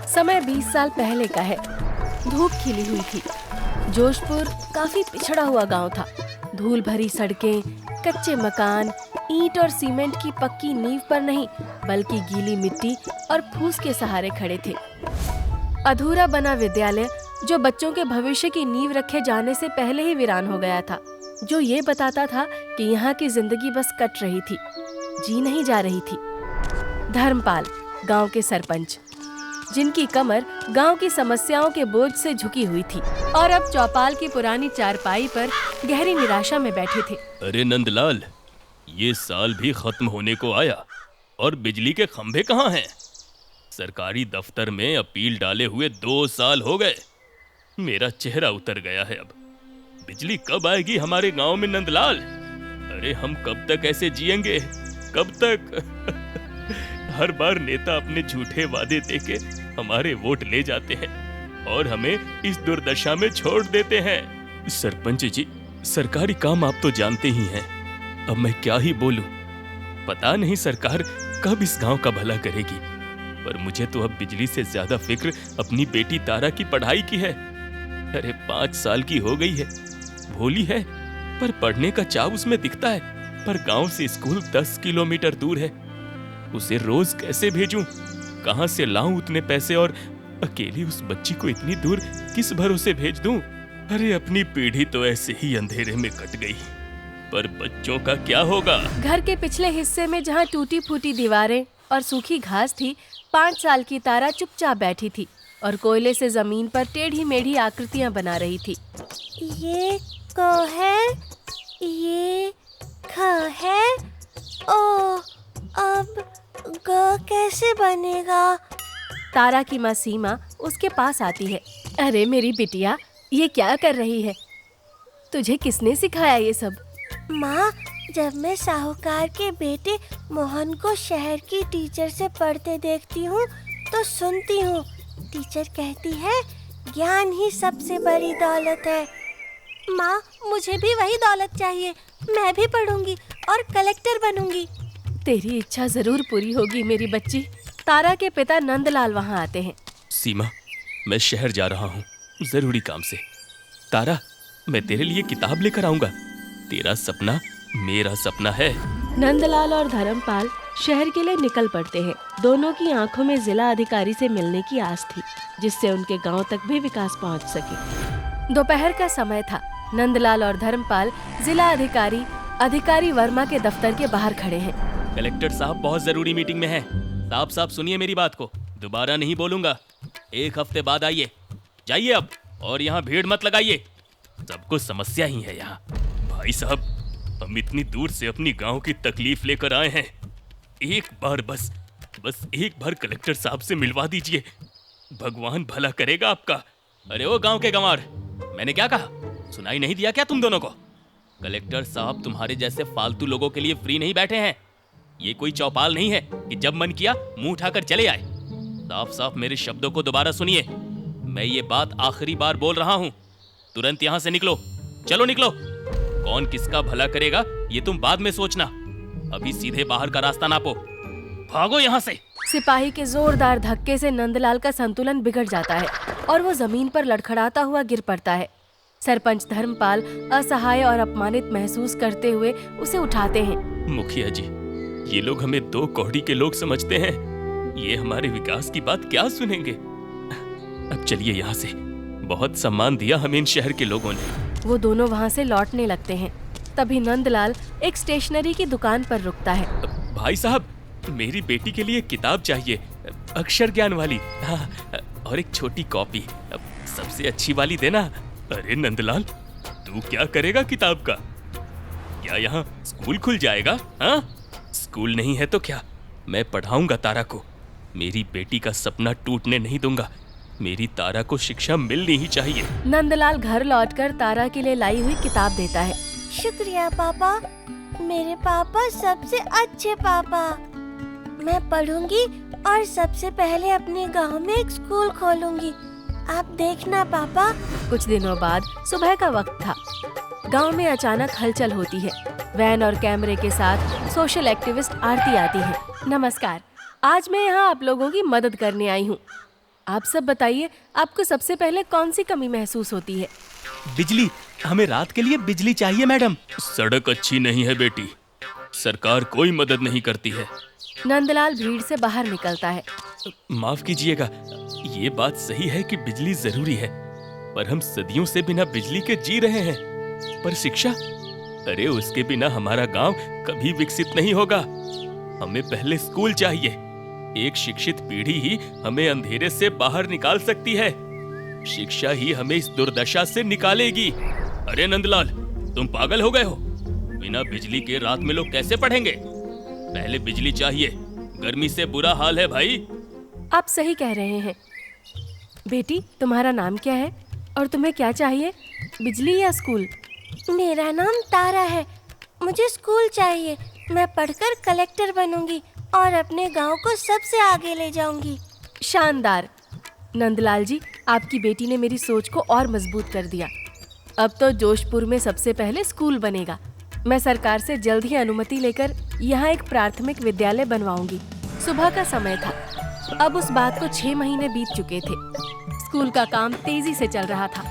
समय 20 साल पहले का है। धूप खिली हुई थी। जोशपुर काफी पिछड़ा हुआ गांव था। धूल भरी सड़कें, कच्चे मकान, ईंट और सीमेंट की पक्की नींव पर नहीं बल्कि गीली मिट्टी और फूस के सहारे खड़े थे। अधूरा बना विद्यालय जो बच्चों के भविष्य की नींव रखे जाने से पहले ही वीरान हो गया था, जो ये बताता था कि यहाँ की जिंदगी बस कट रही थी, जी नहीं जा रही थी। धर्मपाल, गांव के सरपंच, जिनकी कमर गांव की समस्याओं के बोझ से झुकी हुई थी और अब चौपाल की पुरानी चारपाई पर गहरी निराशा में बैठे थे। अरे नंदलाल, ये साल भी खत्म होने को आया और बिजली के खंभे कहाँ हैं? सरकारी दफ्तर में अपील डाले हुए 2 साल हो गए। मेरा चेहरा उतर गया है। अब बिजली कब आएगी हमारे गांव में नंदलाल? अरे हम कब तक ऐसे जिएंगे? कब तक? हर बार नेता अपने झूठे वादे देके हमारे वोट ले जाते हैं और हमें इस दुर्दशा में छोड़ देते हैं। सरपंच जी, सरकारी काम आप तो जानते ही हैं। अब मैं क्या ही बोलूं? पता नहीं सरकार कब इस गांव का भला करेगी, पर मुझे तो अब बिजली से ज्यादा फिक्र अपनी बेटी तारा की पढ़ाई की है। अरे 5 साल की हो गई है, भोली है, पर पढ़ने का चाव उसमें दिखता है। पर गांव से स्कूल 10 किलोमीटर दूर है। उसे रोज कैसे भेजूं? कहां से लाऊं उतने पैसे? और अकेली उस बच्ची को इतनी दूर किस भरोसे भेज दूं? अरे अपनी पीढ़ी तो ऐसे ही अंधेरे में कट गई, पर बच्चों का क्या होगा? घर के पिछले हिस्से में जहाँ टूटी फूटी दीवारें और सूखी घास थी, 5 साल की तारा चुपचाप बैठी थी और कोयले से जमीन पर टेढ़ी मेढ़ी आकृतियां बना रही थी। ये क है, ये ख है, ओ अब ग कैसे बनेगा? तारा की माँ सीमा उसके पास आती है। अरे मेरी बिटिया, ये क्या कर रही है? तुझे किसने सिखाया ये सब? माँ, जब मैं साहूकार के बेटे मोहन को शहर की टीचर से पढ़ते देखती हूँ तो सुनती हूँ। टीचर कहती है ज्ञान ही सबसे बड़ी दौलत है। माँ, मुझे भी वही दौलत चाहिए। मैं भी पढ़ूंगी और कलेक्टर बनूंगी। तेरी इच्छा जरूर पूरी होगी मेरी बच्ची। तारा के पिता नंदलाल वहाँ आते हैं। सीमा, मैं शहर जा रहा हूँ जरूरी काम से। तारा, मैं तेरे लिए किताब लेकर आऊंगा। तेरा सपना मेरा सपना है। नंदलाल और धर्मपाल शहर के लिए निकल पड़ते हैं। दोनों की आंखों में जिला अधिकारी से मिलने की आस थी, जिससे उनके गांव तक भी विकास पहुंच सके। दोपहर का समय था। नंदलाल और धर्मपाल जिला अधिकारी वर्मा के दफ्तर के बाहर खड़े हैं। कलेक्टर साहब बहुत जरूरी मीटिंग में हैं। साफ साफ सुनिए मेरी बात को, दोबारा नहीं बोलूंगा। 1 हफ्ते बाद आइए। जाइए अब, और यहाँ भीड़ मत लगाइए। सबको समस्या ही है यहाँ। भाई साहब, हम इतनी दूर से अपनी गांव की तकलीफ लेकर आए हैं। एक बार बस एक बार कलेक्टर साहब से मिलवा दीजिए। भगवान भला करेगा आपका। अरे ओ गांव के गंवार, मैंने क्या कहा? सुनाई नहीं दिया क्या तुम दोनों को? कलेक्टर साहब तुम्हारे जैसे फालतू लोगों के लिए फ्री नहीं बैठे हैं। ये कोई चौपाल नहीं है कि जब मन किया मुंह उठाकर चले आए। साफ साफ मेरे शब्दों को दोबारा सुनिए। मैं ये बात आखिरी बार बोल रहा हूँ। तुरंत यहाँ से निकलो। चलो निकलो। कौन किसका भला करेगा ये तुम बाद में सोचना। अभी सीधे बाहर का रास्ता नापो। भागो यहाँ से। सिपाही के जोरदार धक्के से नंदलाल का संतुलन बिगड़ जाता है और वो जमीन पर लड़खड़ाता हुआ गिर पड़ता है। सरपंच धर्मपाल असहाय और अपमानित महसूस करते हुए उसे उठाते हैं। मुखिया जी, ये लोग हमें 2 कौड़ी के लोग समझते हैं। ये हमारे विकास की बात क्या सुनेंगे? अब चलिए यहाँ से। बहुत सम्मान दिया हमें इन शहर के लोगों ने। वो दोनों वहाँ से लौटने लगते हैं। तभी नंदलाल एक स्टेशनरी की दुकान पर रुकता है। भाई साहब, मेरी बेटी के लिए किताब चाहिए, अक्षर ज्ञान वाली। हाँ, और एक छोटी कॉपी, सबसे अच्छी वाली देना। अरे नंदलाल, तू क्या करेगा किताब का? क्या यहाँ स्कूल खुल जाएगा? हाँ, स्कूल नहीं है तो क्या, मैं पढ़ाऊंगा तारा को। मेरी बेटी का सपना टूटने नहीं दूंगा। मेरी तारा को शिक्षा मिलनी ही चाहिए। नंदलाल घर लौटकर तारा के लिए लाई हुई किताब देता है। शुक्रिया पापा, मेरे पापा सबसे अच्छे पापा। मैं पढ़ूंगी और सबसे पहले अपने गांव में एक स्कूल खोलूंगी। आप देखना पापा। कुछ दिनों बाद सुबह का वक्त था। गांव में अचानक हलचल होती है। वैन और कैमरे के साथ सोशल एक्टिविस्ट आरती आती है। नमस्कार, आज मैं यहाँ आप लोगों की मदद करने आई हूँ। आप सब बताइए, आपको सबसे पहले कौन सी कमी महसूस होती है? बिजली, हमें रात के लिए बिजली चाहिए मैडम। सड़क अच्छी नहीं है बेटी, सरकार कोई मदद नहीं करती है। नंदलाल भीड़ से बाहर निकलता है। माफ कीजिएगा, ये बात सही है कि बिजली जरूरी है, पर हम सदियों से बिना बिजली के जी रहे हैं। पर शिक्षा, अरे उसके बिना हमारा गांव कभी विकसित नहीं होगा। हमें पहले स्कूल चाहिए। एक शिक्षित पीढ़ी ही हमें अंधेरे से बाहर निकाल सकती है। शिक्षा ही हमें इस दुर्दशा से निकालेगी। अरे नंदलाल, तुम पागल हो गए हो? बिना बिजली के रात में लोग कैसे पढ़ेंगे? पहले बिजली चाहिए, गर्मी से बुरा हाल है भाई। आप सही कह रहे हैं। बेटी, तुम्हारा नाम क्या है और तुम्हें क्या चाहिए, बिजली या स्कूल? मेरा नाम तारा है। मुझे स्कूल चाहिए। मैं पढ़कर कलेक्टर बनूंगी और अपने गांव को सबसे आगे ले जाऊंगी। शानदार। नंदलाल जी, आपकी बेटी ने मेरी सोच को और मजबूत कर दिया। अब तो जोशपुर में सबसे पहले स्कूल बनेगा। मैं सरकार से जल्द ही अनुमति लेकर यहाँ एक प्राथमिक विद्यालय बनवाऊंगी। सुबह का समय था। अब उस बात को 6 महीने बीत चुके थे। स्कूल का काम तेजी से चल रहा था।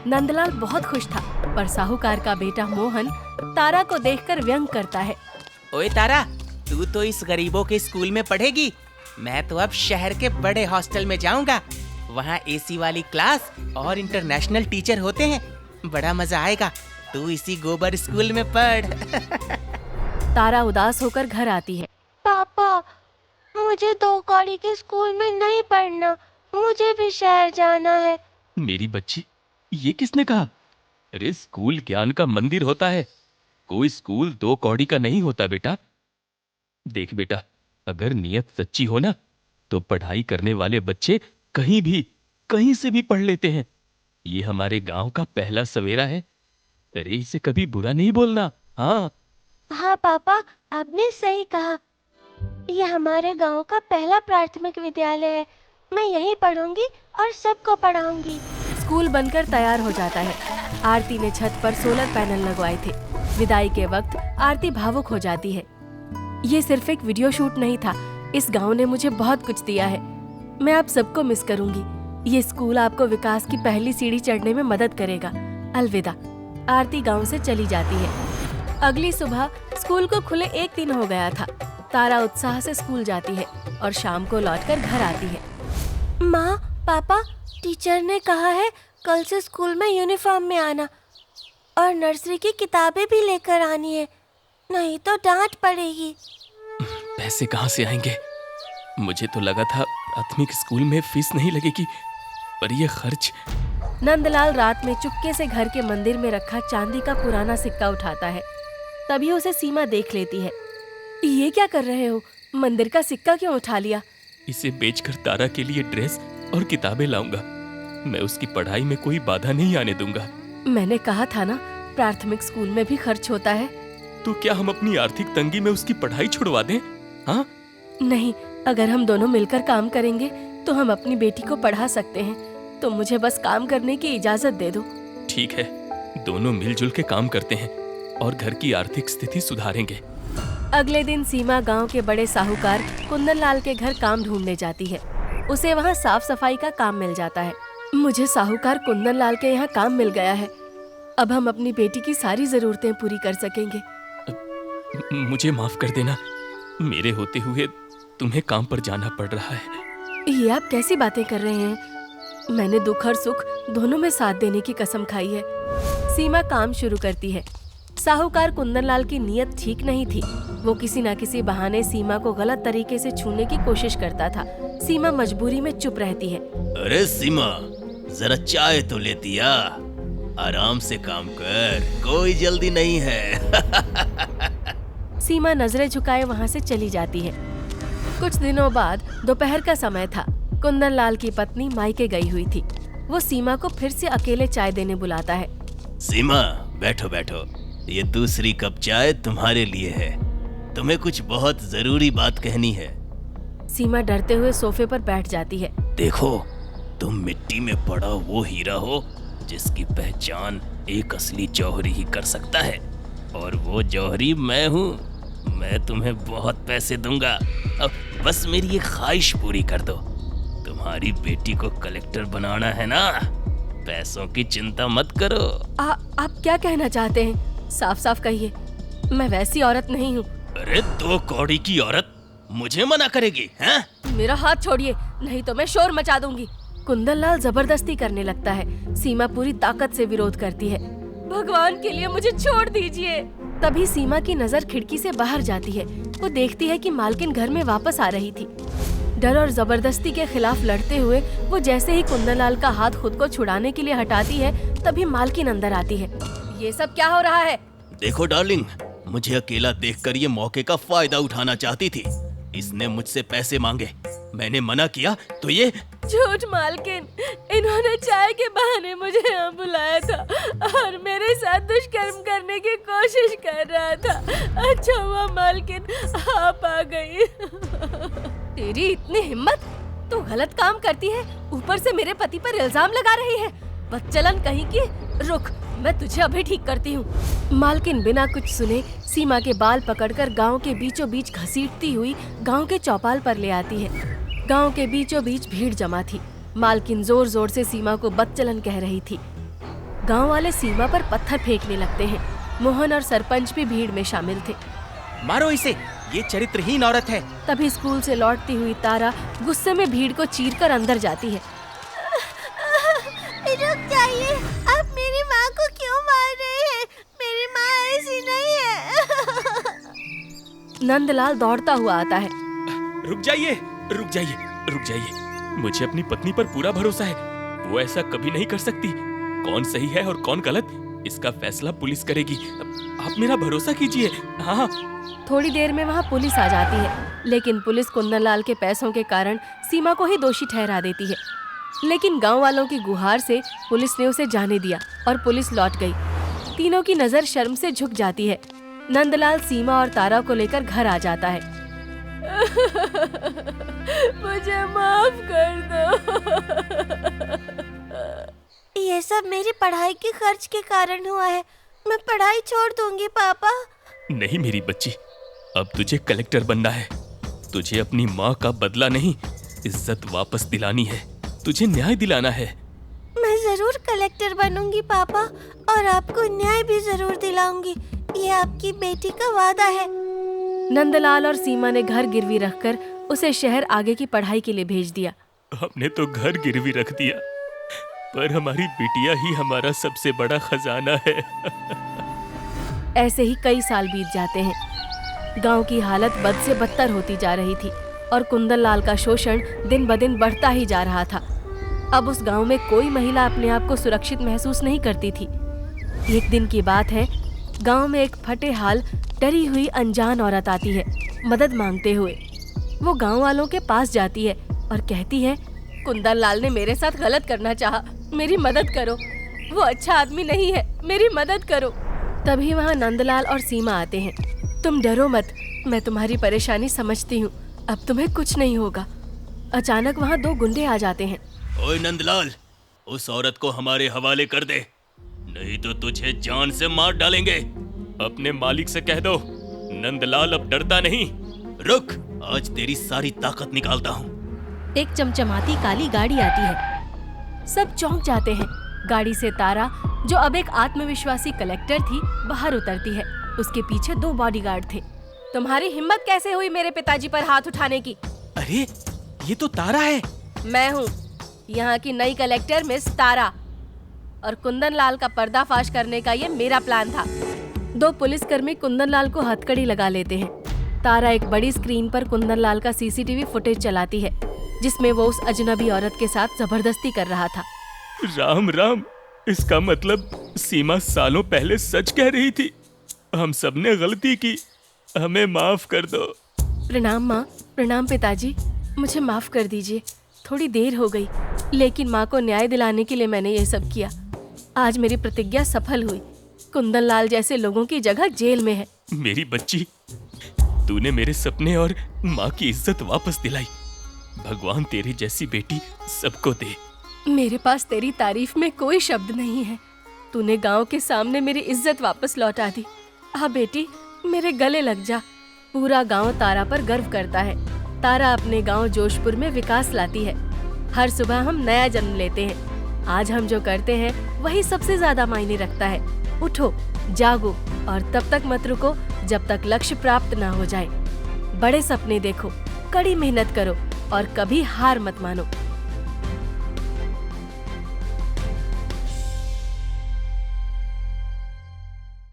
नंदलाल बहुत खुश था, पर साहूकार का बेटा मोहन तारा को देखकर व्यंग करता है। ओए तारा, तू तो इस गरीबों के स्कूल में पढ़ेगी। मैं तो अब शहर के बड़े हॉस्टल में जाऊंगा। वहाँ एसी वाली क्लास और इंटरनेशनल टीचर होते हैं। बड़ा मजा आएगा। तू इसी गोबर स्कूल में पढ़। तारा उदास होकर घर आती है। पापा, मुझे 2 कौड़ी के स्कूल में नहीं पढ़ना। मुझे भी शहर जाना है। मेरी बच्ची, ये किसने कहा? अरे स्कूल ज्ञान का मंदिर होता है, कोई स्कूल 2 कौड़ी का नहीं होता बेटा। देख बेटा, अगर नियत सच्ची हो ना, तो पढ़ाई करने वाले बच्चे कहीं से भी पढ़ लेते हैं। ये हमारे गांव का पहला सवेरा है। अरे इसे कभी बुरा नहीं बोलना। हाँ हाँ पापा, आपने सही कहा। ये हमारे गांव का पहला प्राथमिक विद्यालय है। मैं यहीं पढ़ूंगी और सबको पढ़ाऊंगी। स्कूल बनकर तैयार हो जाता है। आरती ने छत पर सोलर पैनल लगवाए थे। विदाई के वक्त आरती भावुक हो जाती है। ये सिर्फ एक वीडियो शूट नहीं था, इस गांव ने मुझे बहुत कुछ दिया है। मैं आप सबको मिस करूंगी। ये स्कूल आपको विकास की पहली सीढ़ी चढ़ने में मदद करेगा। अलविदा। आरती गांव से चली जाती है। अगली सुबह स्कूल को खुले 1 दिन हो गया था। तारा उत्साह से स्कूल जाती है और शाम को लौटकर घर आती है। माँ, पापा, टीचर ने कहा है कल से स्कूल में यूनिफॉर्म में आना और नर्सरी की किताबें भी लेकर आनी है, नहीं तो डांट पड़ेगी। पैसे कहाँ से आएंगे? मुझे तो लगा था प्राथमिक स्कूल में फीस नहीं लगेगी, पर ये खर्च। नंदलाल रात में चुपके से घर के मंदिर में रखा चांदी का पुराना सिक्का उठाता है। तभी उसे सीमा देख लेती है। ये क्या कर रहे हो? मंदिर का सिक्का क्यों उठा लिया? इसे बेचकर तारा के लिए ड्रेस और किताबें लाऊंगा। मैं उसकी पढ़ाई में कोई बाधा नहीं आने दूंगा। मैंने कहा था ना, प्राथमिक स्कूल में भी खर्च होता है। तो क्या हम अपनी आर्थिक तंगी में उसकी पढ़ाई छुड़वा दें? हाँ? नहीं, अगर हम दोनों मिलकर काम करेंगे तो हम अपनी बेटी को पढ़ा सकते हैं। तो मुझे बस काम करने की इजाजत दे दो। ठीक है, दोनों मिलजुल के काम करते हैं और घर की आर्थिक स्थिति सुधारेंगे। अगले दिन सीमा गांव के बड़े साहूकार कुंदनलाल के घर काम ढूंढने जाती है। उसे वहां साफ सफाई का काम मिल जाता है। मुझे साहूकार कुंदनलाल के यहाँ काम मिल गया है। अब हम अपनी बेटी की सारी जरूरतें पूरी कर सकेंगे। मुझे माफ कर देना, मेरे होते हुए तुम्हें काम पर जाना पड़ रहा है। ये आप कैसी बातें कर रहे हैं? मैंने दुख और सुख दोनों में साथ देने की कसम खाई है। सीमा काम शुरू करती है। साहूकार कुंदनलाल की नीयत ठीक नहीं थी। वो किसी न किसी बहाने सीमा को गलत तरीके से छूने की कोशिश करता था। सीमा मजबूरी में चुप रहती है। अरे सीमा, जरा चाय तो लेती आ। आराम से काम कर, कोई जल्दी नहीं है। सीमा नजरें झुकाए वहाँ से चली जाती है। कुछ दिनों बाद दोपहर का समय था। कुंदनलाल की पत्नी मायके गई हुई थी। वो सीमा को फिर से अकेले चाय देने बुलाता है। सीमा, बैठो बैठो, ये दूसरी कप चाय तुम्हारे लिए है। तुम्हें कुछ बहुत जरूरी बात कहनी है। सीमा डरते हुए सोफे पर बैठ जाती है। देखो, तुम मिट्टी में पड़ा वो हीरा हो जिसकी पहचान एक असली जौहरी ही कर सकता है, और वो जौहरी मैं हूँ। मैं तुम्हें बहुत पैसे दूंगा। अब बस मेरी एक ख्वाहिश पूरी कर दो। तुम्हारी बेटी को कलेक्टर बनाना है ना, पैसों की चिंता मत करो। आप क्या कहना चाहते हैं? साफ साफ कहिए, मैं वैसी औरत नहीं हूँ। अरे 2 कौड़ी की औरत मुझे मना करेगी हैं? मेरा हाथ छोड़िए, नहीं तो मैं शोर मचा दूंगी। कुंदन लाल जबरदस्ती करने लगता है। सीमा पूरी ताकत से विरोध करती है। भगवान के लिए मुझे छोड़ दीजिए। तभी सीमा की नजर खिड़की से बाहर जाती है। वो देखती है कि मालकिन घर में वापस आ रही थी। डर और जबरदस्ती के खिलाफ लड़ते हुए वो जैसे ही कुंदन लाल का हाथ खुद को छुड़ाने के लिए हटाती है, तभी मालकिन अंदर आती है। ये सब क्या हो रहा है? देखो डार्लिंग, मुझे अकेला देखकर ये मौके का फायदा उठाना चाहती थी। इसने मुझसे पैसे मांगे, मैंने मना किया तो ये झूठ मालकिन, इन्होंने चाय के बहाने मुझे यहाँ बुलाया था और मेरे साथ दुष्कर्म करने की कोशिश कर रहा था। अच्छा हुआ मालकिन आप आ गई। तेरी इतनी हिम्मत, तू गलत काम करती है, ऊपर से मेरे पति पर इल्जाम लगा रही है। बदचलन कहीं की। रुक, मैं तुझे अभी ठीक करती हूँ। मालकिन बिना कुछ सुने सीमा के बाल पकड़कर गांव के बीचों बीच घसीटती हुई गांव के चौपाल पर ले आती है। गांव के बीचों बीच भीड़ जमा थी। मालकिन जोर जोर से सीमा को बदचलन कह रही थी। गांव वाले सीमा पर पत्थर फेंकने लगते हैं। मोहन और सरपंच भी भीड़ में शामिल थे। मारो इसे, ये चरित्रहीन औरत है। तभी स्कूल से लौटती हुई तारा गुस्से में भीड़ को चीरकर अंदर जाती है। रुक जाइए, आप मेरी माँ को क्यों मार रहे हैं? मेरी माँ ऐसी नहीं है। नंदलाल दौड़ता हुआ आता है। रुक जाइए, रुक जाइए, रुक जाइए। मुझे अपनी पत्नी पर पूरा भरोसा है, वो ऐसा कभी नहीं कर सकती। कौन सही है और कौन गलत, इसका फैसला पुलिस करेगी। आप मेरा भरोसा कीजिए। हाँ। थोड़ी देर में वहाँ पुलिस आ जाती है, लेकिन पुलिस कुंदन लाल के पैसों के कारण सीमा को ही दोषी ठहरा देती है। लेकिन गांव वालों की गुहार से पुलिस ने उसे जाने दिया और पुलिस लौट गई। तीनों की नजर शर्म से झुक जाती है। नंदलाल सीमा और तारा को लेकर घर आ जाता है। मुझे माफ कर दो। ये सब मेरी पढ़ाई के खर्च के कारण हुआ है। मैं पढ़ाई छोड़ दूंगी पापा। नहीं मेरी बच्ची, अब तुझे कलेक्टर बनना है। तुझे अपनी माँ का बदला नहीं, इज्जत वापस दिलानी है। तुझे न्याय दिलाना है। मैं जरूर कलेक्टर बनूंगी पापा, और आपको न्याय भी जरूर दिलाऊंगी। ये आपकी बेटी का वादा है। नंदलाल और सीमा ने घर गिरवी रखकर उसे शहर आगे की पढ़ाई के लिए भेज दिया। हमने तो घर गिरवी रख दिया, पर हमारी बिटिया ही हमारा सबसे बड़ा खजाना है। ऐसे ही कई साल बीत जाते हैं। गांव की हालत बद से बदतर होती जा रही थी और कुंदन लाल का शोषण दिन ब दिन बढ़ता ही जा रहा था। अब उस गांव में कोई महिला अपने आप को सुरक्षित महसूस नहीं करती थी। एक दिन की बात है, गांव में एक फटे हाल डरी हुई अनजान औरत आती है मदद मांगते हुए। वो गांव वालों के पास जाती है और कहती है, कुंदन लाल ने मेरे साथ गलत करना चाहा, मेरी मदद करो। वो अच्छा आदमी नहीं है, मेरी मदद करो। तभी वहाँ नंदलाल और सीमा आते हैं। तुम डरो मत, मैं तुम्हारी परेशानी समझती हूँ, अब तुम्हें कुछ नहीं होगा। अचानक वहाँ 2 गुंडे आ जाते हैं। ओए नंदलाल, उस औरत को हमारे हवाले कर दे, नहीं तो तुझे जान से मार डालेंगे। अपने मालिक से कह दो, नंदलाल अब डरता नहीं। रुक, आज तेरी सारी ताकत निकालता हूँ। एक चमचमाती काली गाड़ी आती है। सब चौंक जाते हैं। गाड़ी से तारा, जो अब एक आत्मविश्वासी कलेक्टर थी, बाहर उतरती है। उसके पीछे 2 बॉडीगार्ड थे। तुम्हारी हिम्मत कैसे हुई मेरे पिताजी पर हाथ उठाने की? अरे ये तो तारा है। मैं हूँ यहाँ की नई कलेक्टर मिस तारा, और कुंदन लाल का पर्दाफाश करने का ये मेरा प्लान था। 2 पुलिसकर्मी कुंदन लाल को हथकड़ी लगा लेते हैं। तारा एक बड़ी स्क्रीन पर कुंदन लाल का सीसीटीवी फुटेज चलाती है, जिसमें वो उस अजनबी औरत के साथ जबरदस्ती कर रहा था। राम राम, इसका मतलब सीमा सालों पहले सच कह रही थी। हम सबने गलती की, हमें माफ कर दो। प्रणाम माँ। प्रणाम पिताजी, मुझे माफ कर दीजिए। थोड़ी देर हो गई, लेकिन माँ को न्याय दिलाने के लिए मैंने ये सब किया। आज मेरी प्रतिज्ञा सफल हुई। कुंदन लाल जैसे लोगों की जगह जेल में है। मेरी बच्ची, तूने मेरे सपने और माँ की इज्जत वापस दिलाई। भगवान तेरी जैसी बेटी सबको दे। मेरे पास तेरी तारीफ में कोई शब्द नहीं है। तूने गांव के सामने मेरी इज्जत वापस लौटा दी। हाँ बेटी, मेरे गले लग जा। पूरा गांव तारा पर गर्व करता है। तारा अपने गांव जोशपुर में विकास लाती है। हर सुबह हम नया जन्म लेते हैं। आज हम जो करते हैं वही सबसे ज्यादा मायने रखता है। उठो, जागो और तब तक मत रुको जब तक लक्ष्य प्राप्त ना हो जाए। बड़े सपने देखो, कड़ी मेहनत करो और कभी हार मत मानो।